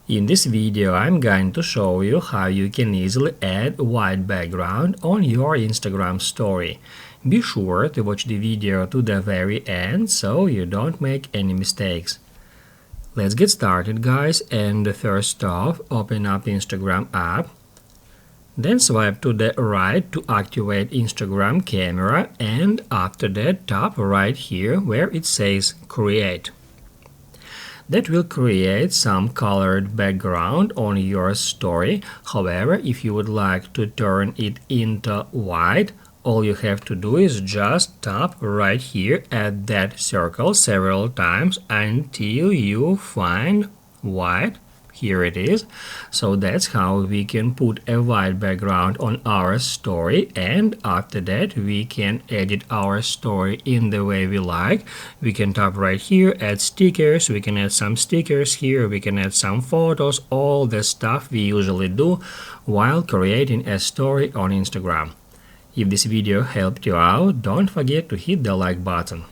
In this video, I'm going to show you how you can easily add a white background on your Instagram story. Be sure to watch the video to the very end so you don't make any mistakes. Let's get started, guys, and first off, open up Instagram app. Then swipe to the right to activate Instagram camera, and after that tap right here where it says Create. That will create some colored background on your story. However, if you would like to turn it into white, all you have to do is just tap right here at that circle several times until you find white. Here it is. So that's how we can put a white background on our story, and after that we can edit our story in the way we like. We can tap right here, add stickers, we can add some stickers here, we can add some photos, all the stuff we usually do while creating a story on Instagram. If this video helped you out, don't forget to hit the like button.